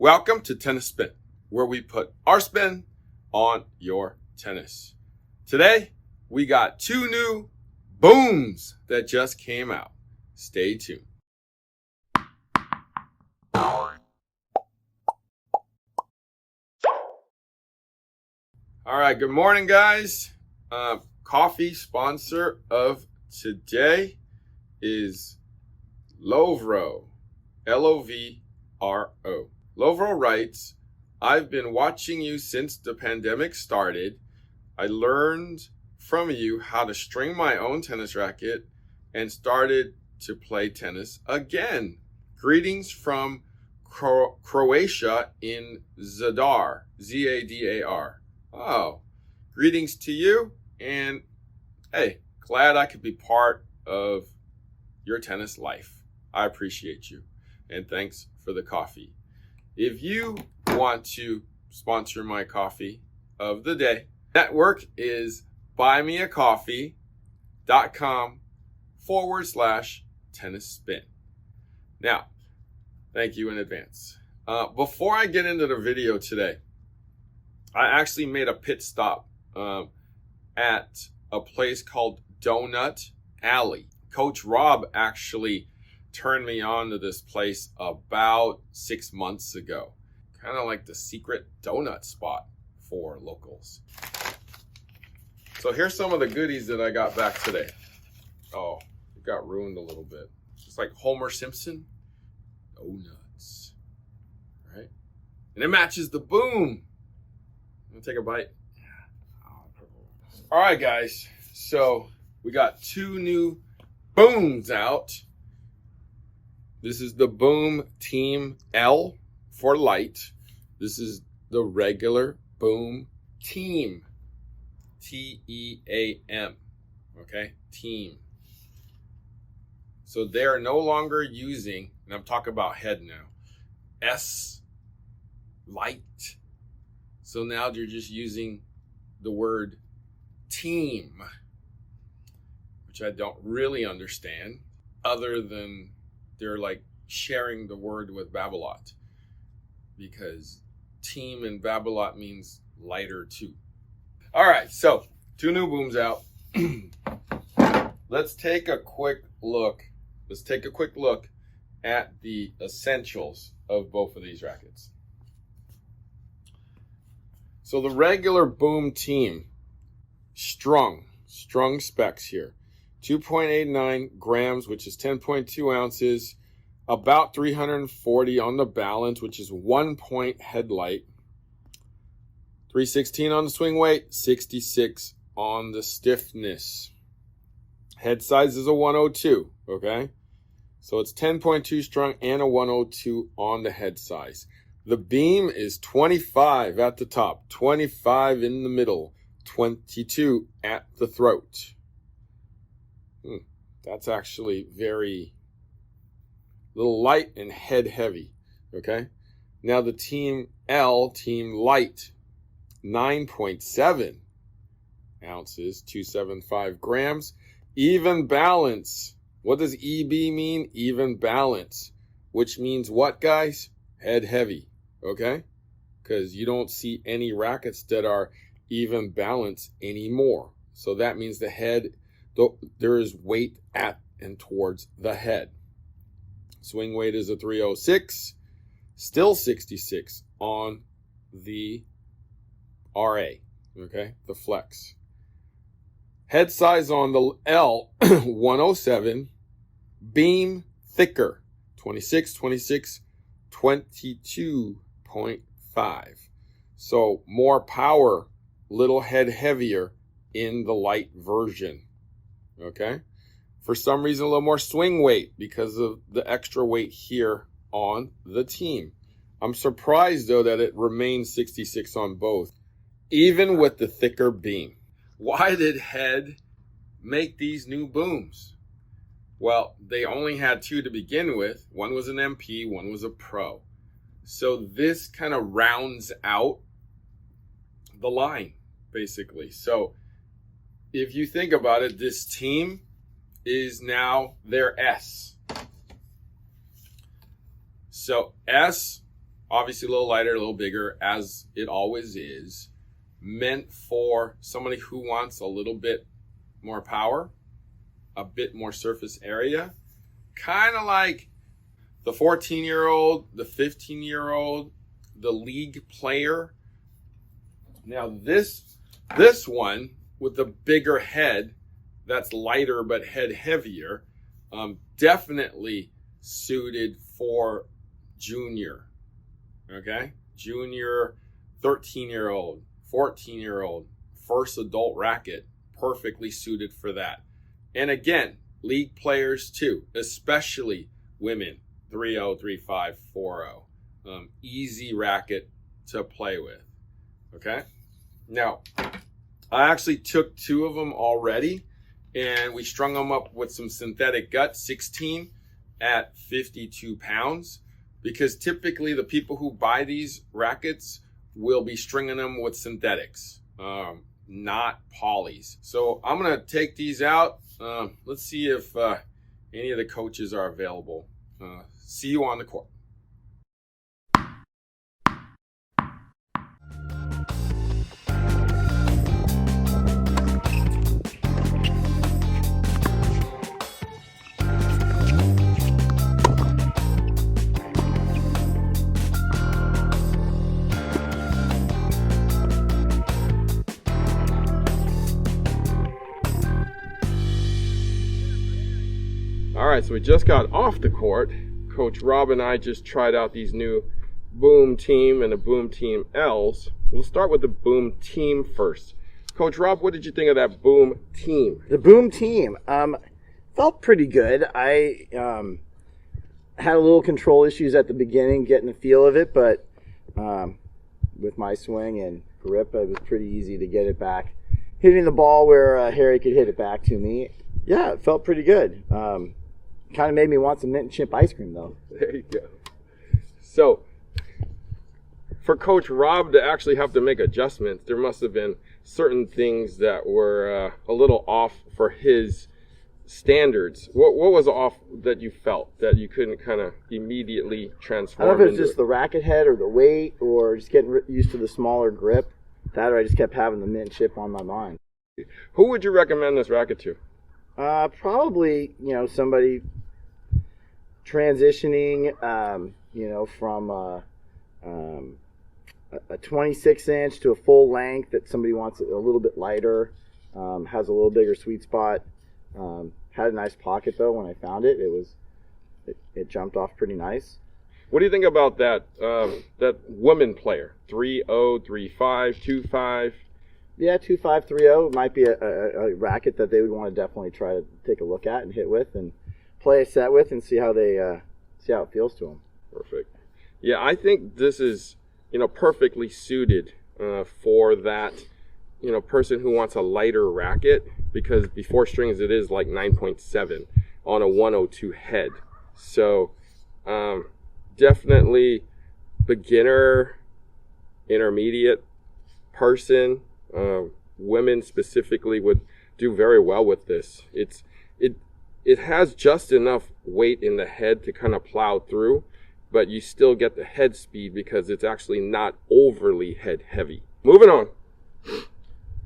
Welcome to Tennis Spin, where we put our spin on your tennis. Today, we got two new booms that just came out. Stay tuned. All right, good morning, guys. Coffee sponsor of today is Lovro, Lovro. Lovro writes, I've been watching you since the pandemic started. I learned from you how to string my own tennis racket and started to play tennis again. Greetings from Croatia in Zadar, Z-A-D-A-R. Oh, greetings to you, and hey, glad I could be part of your tennis life. I appreciate you, and thanks for the coffee. If you want to sponsor my coffee of the day, network is buymeacoffee.com/tennis spin. Now, thank you in advance. Before I get into the video today, I actually made a pit stop at a place called Donut Alley. Coach Rob actually turned me on to this place about 6 months ago. Kind of like the secret donut spot for locals. So here's some of the goodies that I got back today. Oh, it got ruined a little bit. It's like Homer Simpson donuts, right? And it matches the boom. I'm gonna take a bite. All right, guys. So we got two new booms out. This is the Boom Team L for light. This is the regular Boom Team. T-E-A-M. Okay? Team. So they are no longer using, and I'm talking about head now, S light. So now they're just using the word team, which I don't really understand, other than they're like sharing the word with Babolat, because team in Babolat means lighter too. All right, so two new booms out. Let's take a quick look. Let's take a quick look at the essentials of both of these rackets. So the regular Boom Team, strung specs here. 2.89 grams, which is 10.2 ounces, about 340 on the balance, which is 1 point headlight, 316 on the swing weight, 66 on the stiffness. Head size is a 102, okay? So it's 10.2 strung and a 102 on the head size. The beam is 25 at the top, 25 in the middle, 22 at the throat. That's actually very little light and head heavy, okay? Now the Team L, Team Light, 9.7 ounces, 275 grams. Even balance. What does EB mean? Even balance, which means what, guys? Head heavy, okay? Because you don't see any rackets that are even balance anymore. So that means the head, there is weight at and towards the head. Swing weight is a 306, still 66 on the RA, okay, the flex. Head size on the L, 107, beam thicker, 26, 22.5. So more power, little head heavier in the light version, okay? For some reason, a little more swing weight because of the extra weight here on the team. I'm surprised, though, that it remains 66 on both, even with the thicker beam. Why did Head make these new booms? Well, they only had two to begin with. One was an MP, one was a Pro. So this kind of rounds out the line, basically. So if you think about it, this team is now their S. So S obviously a little lighter, a little bigger, as it always is. Meant for somebody who wants a little bit more power, a bit more surface area. Kind of like the 14-year-old, the 15-year-old, the league player. Now this one with the bigger head, that's lighter but head heavier, definitely suited for junior. Okay? Junior, 13-year-old, 14-year-old, first adult racket, perfectly suited for that. And again, league players too, especially women, 3-0, 3-5, 4-0. Easy racket to play with. Okay? Now, I actually took 2 of them already, and we strung them up with some synthetic gut, 16 at 52 pounds, because typically the people who buy these rackets will be stringing them with synthetics, not polys. So I'm going to take these out. Let's see if any of the coaches are available. See you on the court. All right, so we just got off the court. Coach Rob and I just tried out these new Boom Team and the Boom Team L's. We'll start with the Boom Team first. Coach Rob, what did you think of that Boom Team? The Boom Team felt pretty good. I had a little control issues at the beginning, getting the feel of it, but with my swing and grip, it was pretty easy to get it back. Hitting the ball where Harry could hit it back to me. Yeah, it felt pretty good. Kind of made me want some mint and chip ice cream, though. There you go. So, for Coach Rob to actually have to make adjustments, there must have been certain things that were a little off for his standards. What was off that you felt that you couldn't kind of immediately transform? I don't know if it was just the racket head or the weight or just getting used to the smaller grip. That or I just kept having the mint and chip on my mind. Who would you recommend this racket to? Probably, somebody transitioning, from a 26 inch to a full length, that somebody wants it a little bit lighter, has a little bigger sweet spot. Had a nice pocket though. When I found it, it jumped off pretty nice. What do you think about that woman player? 3-0, 3-5, 2-5. Yeah, 2-5, 3-0 might be a racket that they would want to definitely try to take a look at and hit with and play a set with and see how it feels to them. Perfect. Yeah, I think this is perfectly suited for that person who wants a lighter racket, because before strings it is like 9.7 on a 102 head. So definitely beginner, intermediate person. Women specifically would do very well with this. It has just enough weight in the head to kind of plow through, but you still get the head speed because it's actually not overly head heavy. Moving on.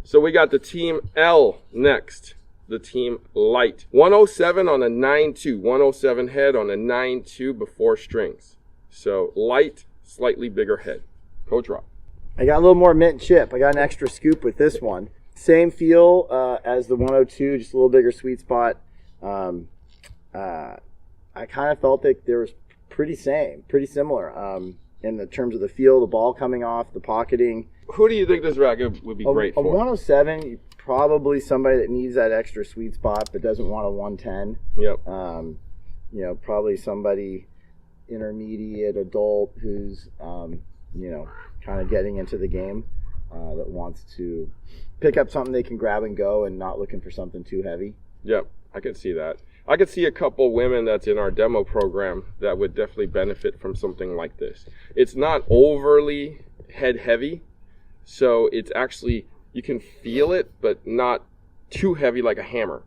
So we got the Team L next. The Team Light. 107 on a 9.2. 107 head on a 9.2 before strings. So light, slightly bigger head. Coach Rob. I got a little more mint chip. I got an extra scoop with this one. Same feel as the 102, just a little bigger sweet spot. I kind of felt that there was pretty similar in the terms of the feel, the ball coming off, the pocketing. Who do you think this racket would be great for? A 107, probably somebody that needs that extra sweet spot but doesn't want a 110. Yep. Probably somebody intermediate adult who's kind of getting into the game, that wants to pick up something they can grab and go and not looking for something too heavy. Yep, I can see that. I could see a couple women that's in our demo program that would definitely benefit from something like this. It's not overly head heavy, so it's actually, you can feel it, but not too heavy like a hammer.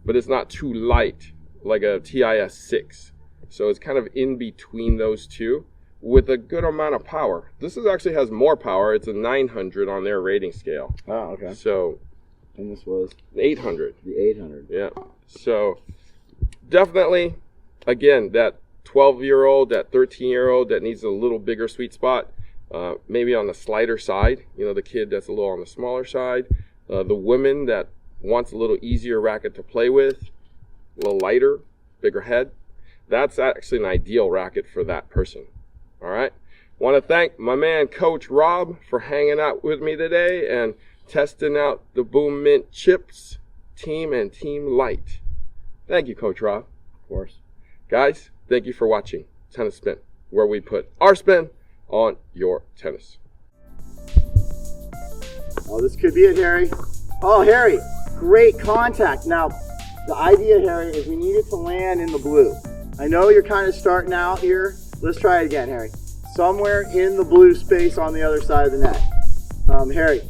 But it's not too light like a TIS 6. So it's kind of in between those two. with a good amount of power. This actually has more power. It's a 900 on their rating scale. Oh, okay. So, and this was 800. The 800. Yeah. So, definitely, again, that 12-year-old, that 13-year-old that needs a little bigger sweet spot, maybe on the slighter side. You know, the kid that's a little on the smaller side. The woman that wants a little easier racket to play with, a little lighter, bigger head. That's actually an ideal racket for that person. All right. Want to thank my man, Coach Rob, for hanging out with me today and testing out the Boom Mint chips, Team and Team Light. Thank you, Coach Rob. Of course. Guys, thank you for watching Tennis Spin, where we put our spin on your tennis. Oh, this could be it, Harry. Oh, Harry, great contact. Now, the idea, Harry, is we need it to land in the blue. I know you're kind of starting out here. Let's try it again, Harry. Somewhere in the blue space on the other side of the net. Harry,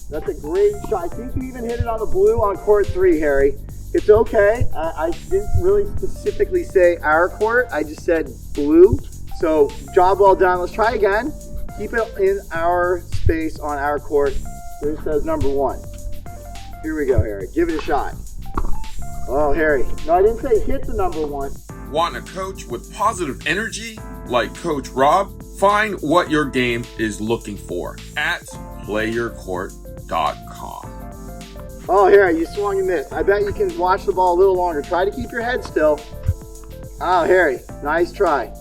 that's a great shot. I think you even hit it on the blue on court 3, Harry. It's okay. I didn't really specifically say our court. I just said blue. So, job well done. Let's try again. Keep it in our space on our court. Here it says number 1. Here we go, Harry. Give it a shot. Oh, Harry. No, I didn't say hit the number 1. Want a coach with positive energy like Coach Rob? Find what your game is looking for at playyourcourt.com. Oh, Harry, you swung and missed. I bet you can watch the ball a little longer. Try to keep your head still. Oh, Harry, nice try.